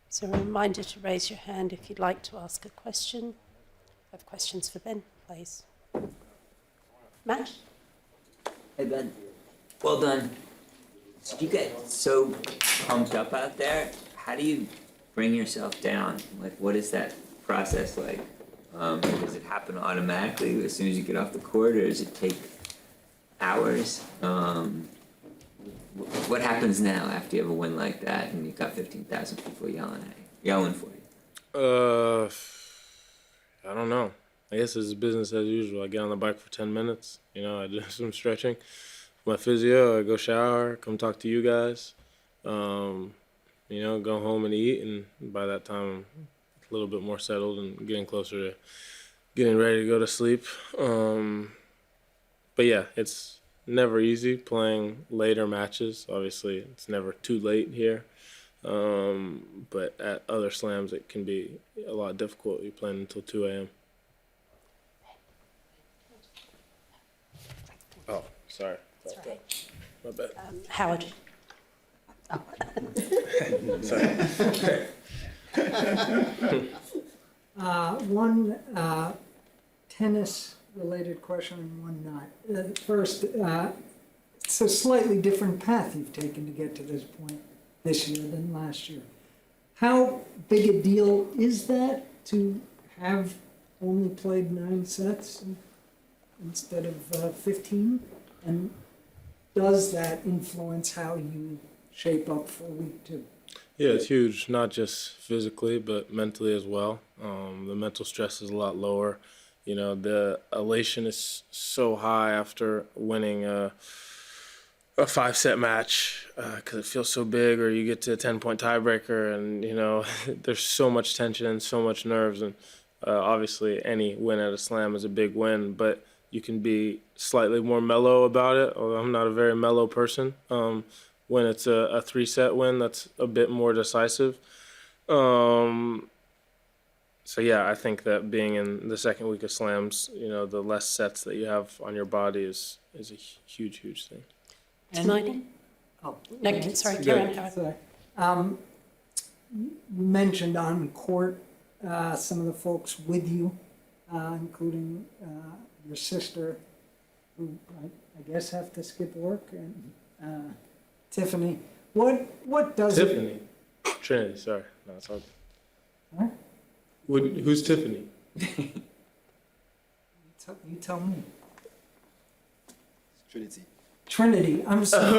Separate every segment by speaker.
Speaker 1: So a reminder to raise your hand if you'd like to ask a question. I have questions for Ben, please. Matt?
Speaker 2: Hey Ben, well done. Did you get so pumped up out there? How do you bring yourself down? Like, what is that process like? Does it happen automatically as soon as you get off the court, or does it take hours? What happens now after you have a win like that and you've got 15,000 people yelling for you?
Speaker 3: I don't know. I guess it's business as usual. I get on the bike for 10 minutes. I do some stretching. My physio, I go shower, come talk to you guys. Go home and eat, and by that time I'm a little bit more settled and getting closer to getting ready to go to sleep. But yeah, it's never easy playing later matches. Obviously, it's never too late here. But at other slams, it can be a lot difficult. You're playing until 2 a.m. Oh, sorry.
Speaker 1: That's all right.
Speaker 3: My bad.
Speaker 1: Howard?
Speaker 3: Sorry.
Speaker 4: One tennis-related question and one not. First, it's a slightly different path you've taken to get to this point this year than last year. How big a deal is that to have only played 9 sets instead of 15? And does that influence how you shape up for week 2?
Speaker 3: Yeah, it's huge, not just physically, but mentally as well. The mental stress is a lot lower. The elation is so high after winning a 5-set match because it feels so big, or you get to a 10-point tiebreaker, and, there's so much tension and so much nerves. And obviously any win at a slam is a big win, but you can be slightly more mellow about it, although I'm not a very mellow person. When it's a 3-set win, that's a bit more decisive. So yeah, I think that being in the second week of slams, the less sets that you have on your body is a huge, huge thing.
Speaker 1: Hermione?
Speaker 4: Oh,
Speaker 1: No,
Speaker 4: okay.
Speaker 1: sorry, carry on, Howard.
Speaker 4: Sorry. You mentioned on court some of the folks with you, including your sister, who I guess have to skip work, and Tiffany. What does
Speaker 3: Tiffany? Trinity, sorry. No, it's all good.
Speaker 4: What?
Speaker 3: Who's Tiffany?
Speaker 4: You tell me.
Speaker 5: Trinity.
Speaker 4: Trinity, I'm sorry.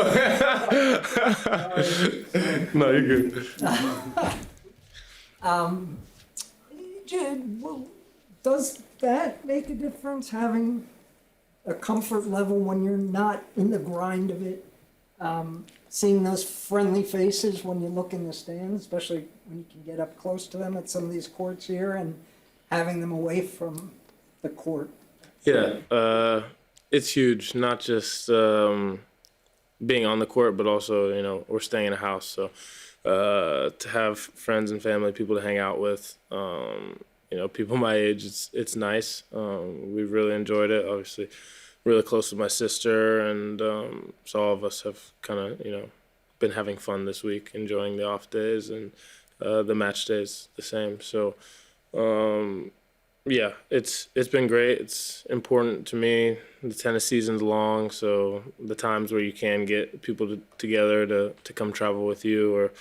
Speaker 3: No, you're good.
Speaker 4: Does that make a difference, having a comfort level when you're not in the grind of it? Seeing those friendly faces when you look in the stands, especially when you can get up close to them at some of these courts here, and having them away from the court.
Speaker 3: Yeah, it's huge, not just being on the court, but also, we're staying in a house. So to have friends and family, people to hang out with, people my age, it's nice. We've really enjoyed it, obviously. Really close with my sister, and so all of us have kind of, been having fun this week, enjoying the off days, and the match days the same. So, yeah, it's been great. It's important to me. The tennis season's long, so the times where you can get people together to come travel with you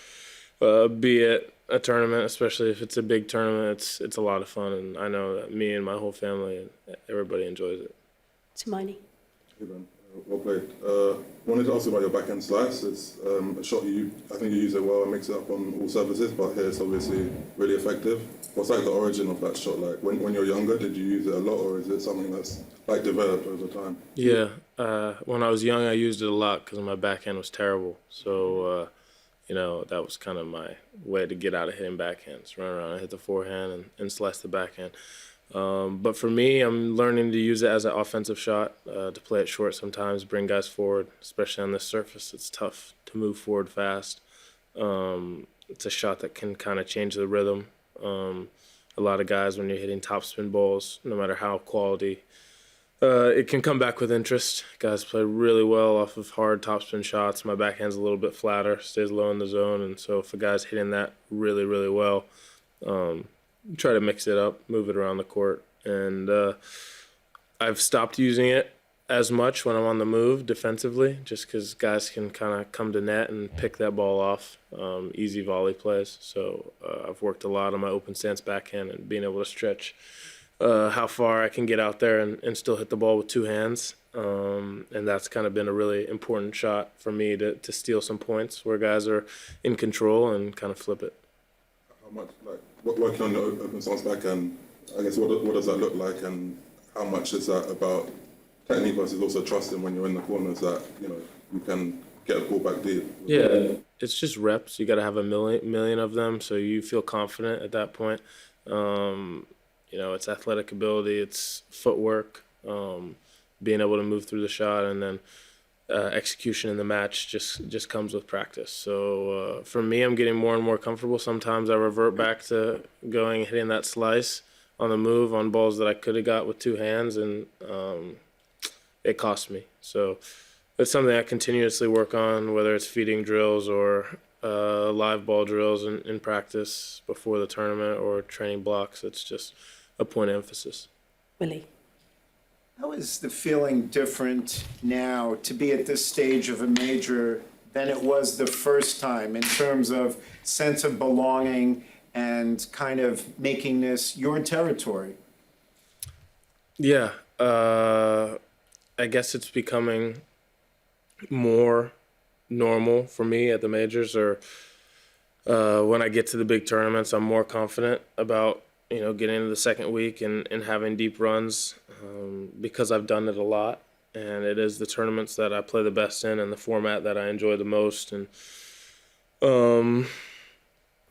Speaker 3: or be at a tournament, especially if it's a big tournament, it's a lot of fun, and I know that me and my whole family and everybody enjoys it.
Speaker 1: Hermione?
Speaker 6: Hey Ben, well played. Wanted to ask you about your backhand slice. It's a shot I think you use it well and mix it up on all surfaces, but here it's obviously really effective. What's like the origin of that shot? Like when you're younger, did you use it a lot, or is it something that's like developed over time?
Speaker 3: Yeah, when I was young, I used it a lot because my backhand was terrible. So, that was kind of my way to get out of hitting backhands, run around and hit the forehand and slice the backhand. But for me, I'm learning to use it as an offensive shot, to play it short sometimes, bring guys forward, especially on this surface. It's tough to move forward fast. It's a shot that can kind of change the rhythm. A lot of guys, when you're hitting topspin balls, no matter how quality It can come back with interest. Guys play really well off of hard topspin shots. My backhand's a little bit flatter, stays low in the zone, and so if a guy's hitting that really, really well, try to mix it up, move it around the court. And I've stopped using it as much when I'm on the move defensively, just because guys can kind of come to net and pick that ball off, easy volley plays. So I've worked a lot on my open stance backhand and being able to stretch how far I can get out there and still hit the ball with two hands. And that's kind of been a really important shot for me to steal some points where guys are in control and kind of flip it.
Speaker 6: How much, like, working on your open stance backhand, I guess, what does that look like, and how much is that about technique versus also trusting when you're in the corners that, you know, you can get a ball back deep?
Speaker 3: Yeah, it's just reps. You got to have a million of them, so you feel confident at that point. You know, it's athletic ability, it's footwork, being able to move through the shot, and then execution in the match just comes with practice. So for me, I'm getting more and more comfortable. Sometimes I revert back to hitting that slice on the move on balls that I could have got with two hands, and it cost me. So it's something I continuously work on, whether it's feeding drills or live ball drills in practice before the tournament or training blocks. It's just a point of emphasis.
Speaker 1: Willie.
Speaker 5: How is the feeling different now to be at this stage of a major than it was the first time in terms of sense of belonging and kind of making this your territory?
Speaker 3: Yeah, I guess it's becoming more normal for me at the majors, or when I get to the big tournaments, I'm more confident about, you know, getting into the second week and having deep runs because I've done it a lot, and it is the tournaments that I play the best in and the format that I enjoy the most. And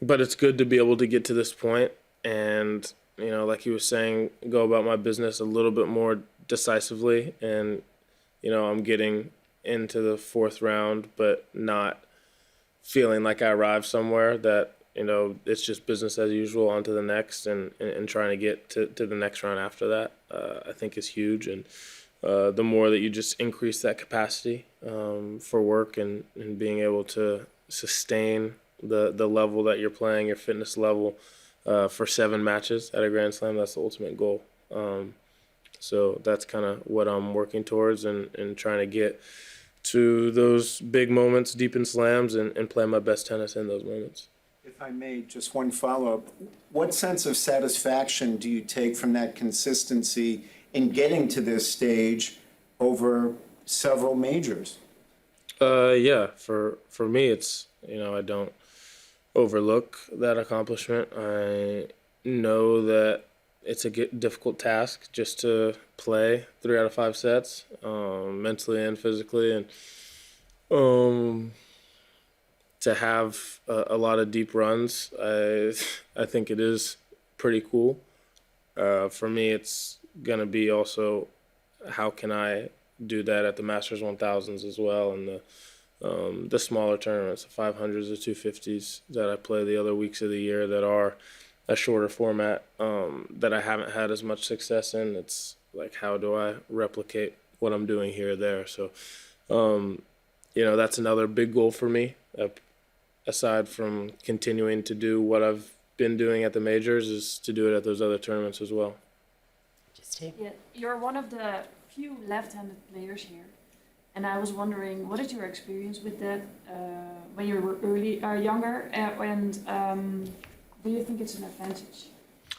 Speaker 3: but it's good to be able to get to this point and, you know, like you were saying, go about my business a little bit more decisively. And, you know, I'm getting into the fourth round, but not feeling like I arrived somewhere, that, you know, it's just business as usual, on to the next, and trying to get to the next round after that, I think is huge. And the more that you just increase that capacity for work and being able to sustain the level that you're playing, your fitness level, for 7 matches at a Grand Slam, that's the ultimate goal. So that's kind of what I'm working towards, and trying to get to those big moments deep in slams and play my best tennis in those moments.
Speaker 5: If I may, just one follow-up. What sense of satisfaction do you take from that consistency in getting to this stage over several majors?
Speaker 3: Yeah, for me, it's, you know, I don't overlook that accomplishment. I know that it's a difficult task just to play 3 out of 5 sets, mentally and physically, and to have a lot of deep runs. I think it is pretty cool. For me, it's gonna be also, how can I do that at the Masters 1000s as well, and the smaller tournaments, the 500s, the 250s that I play the other weeks of the year that are a shorter format, that I haven't had as much success in. It's like, how do I replicate what I'm doing here or there? So, you know, that's another big goal for me, aside from continuing to do what I've been doing at the majors, is to do it at those other tournaments as well.
Speaker 1: Just here.
Speaker 7: Yeah, you're one of the few left-handed players here, and I was wondering, what is your experience with that when you were younger, and do you think it's an advantage?
Speaker 3: I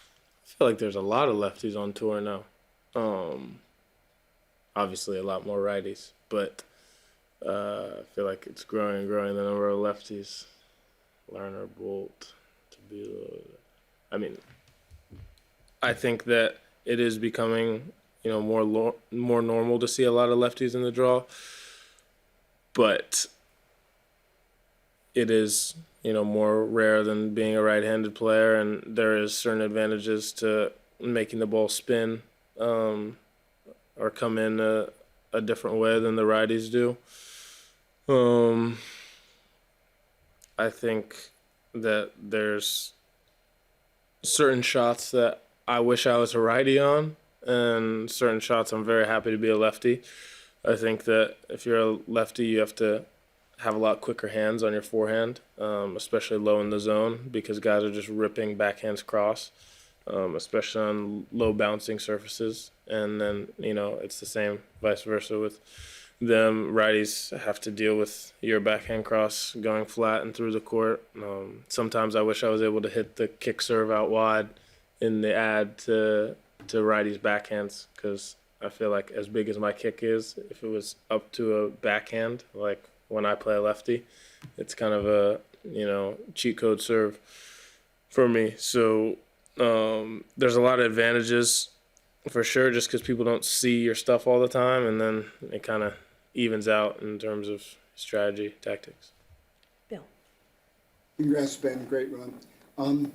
Speaker 3: feel like there's a lot of lefties on tour now. Obviously, a lot more righties, but I feel like it's growing and growing, the number of lefties. Lerner, Bolt, Tabilo. I mean, I think that it is becoming, you know, more normal to see a lot of lefties in the draw, but it is, you know, more rare than being a right-handed player, and there is certain advantages to making the ball spin or come in a different way than the righties do. I think that there's certain shots that I wish I was a righty on, and certain shots I'm very happy to be a lefty. I think that if you're a lefty, you have to have a lot quicker hands on your forehand, especially low in the zone, because guys are just ripping backhands cross, especially on low bouncing surfaces. And then, it's the same vice versa with them. Righties have to deal with your backhand cross going flat and through the court. Sometimes I wish I was able to hit the kick serve out wide in the ad to righties' backhands, because I feel like as big as my kick is, if it was up to a backhand, like when I play a lefty, it's kind of a, cheat code serve for me. So there's a lot of advantages for sure, just because people don't see your stuff all the time, and then it kind of evens out in terms of strategy, tactics.
Speaker 1: Bill.
Speaker 8: Congrats, Ben. Great run.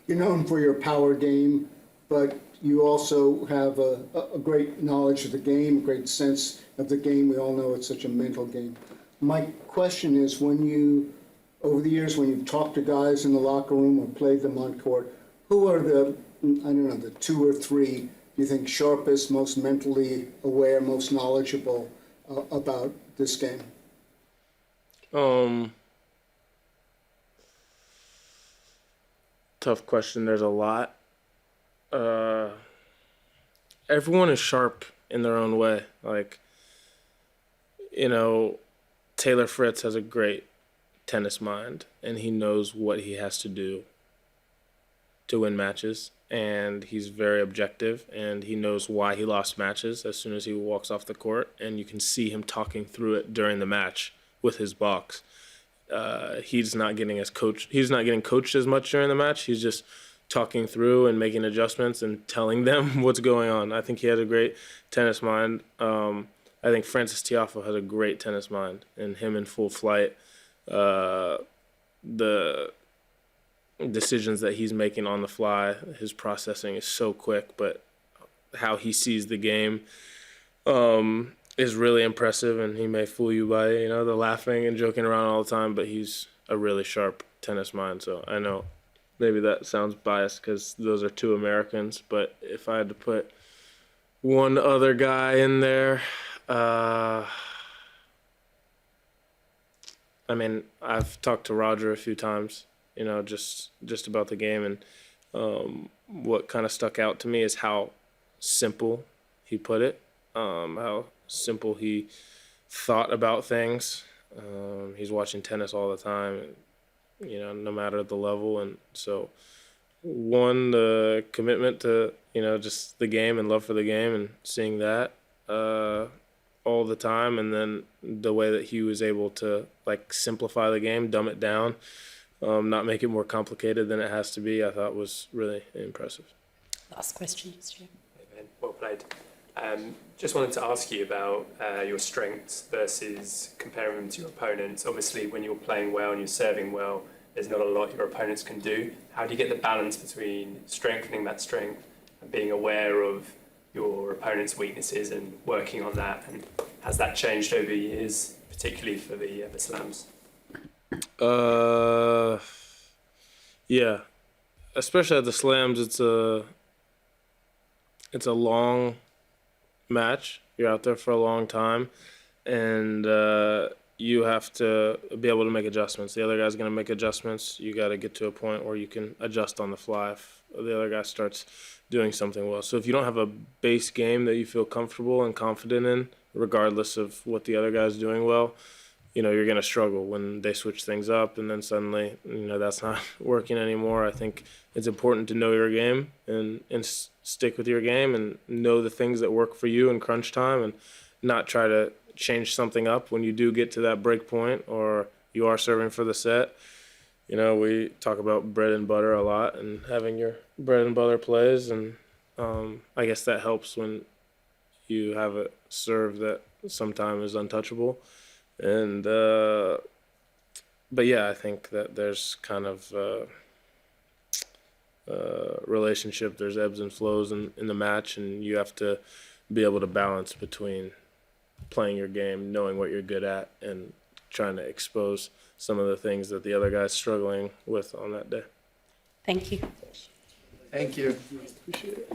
Speaker 8: You're known for your power game, but you also have a great knowledge of the game, a great sense of the game. We all know it's such a mental game. My question is, over the years, when you've talked to guys in the locker room or played them on court, who are the 2 or 3 you think sharpest, most mentally aware, most knowledgeable about this game?
Speaker 3: Tough question. There's a lot. Everyone is sharp in their own way. Like, Taylor Fritz has a great tennis mind, and he knows what he has to do to win matches, and he's very objective, and he knows why he lost matches as soon as he walks off the court, and you can see him talking through it during the match with his box. He's not getting coached as much during the match. He's just talking through and making adjustments and telling them what's going on. I think he has a great tennis mind. I think Francis Tiafoe has a great tennis mind, and him in full flight. The decisions that he's making on the fly, his processing is so quick, but how he sees the game is really impressive, and he may fool you by, the laughing and joking around all the time, but he's a really sharp tennis mind. So I know maybe that sounds biased because those are 2 Americans, but if I had to put one other guy in there, I've talked to Roger a few times, just about the game, and what kind of stuck out to me is how simple he put it, how simple he thought about things. He's watching tennis all the time, no matter the level, and so the commitment to just the game and love for the game and seeing that all the time, and then the way that he was able to simplify the game, dumb it down, not make it more complicated than it has to be, I thought was really impressive.
Speaker 1: Last question, Stu.
Speaker 9: Hey Ben, well played. Just wanted to ask you about your strengths versus comparing them to your opponents. Obviously, when you're playing well and you're serving well, there's not a lot your opponents can do. How do you get the balance between strengthening that strength and being aware of your opponent's weaknesses and working on that? And has that changed over years, particularly for the slams?
Speaker 3: Yeah, especially at the slams, it's a long match. You're out there for a long time, and you have to be able to make adjustments. The other guy's going to make adjustments. You got to get to a point where you can adjust on the fly if the other guy starts doing something well. So if you don't have a base game that you feel comfortable and confident in, regardless of what the other guy's doing well, you're going to struggle when they switch things up, and then suddenly, that's not working anymore. I think it's important to know your game and stick with your game and know the things that work for you in crunch time, and not try to change something up when you do get to that break point or you are serving for the set. We talk about bread and butter a lot and having your bread and butter plays, and I guess that helps when you have a serve that sometimes is untouchable. And but yeah, I think that there's kind of relationship, there's ebbs and flows in the match, and you have to be able to balance between playing your game, knowing what you're good at, and trying to expose some of the things that the other guy's struggling with on that day.
Speaker 1: Thank you.
Speaker 5: Thank you.
Speaker 3: Appreciate it.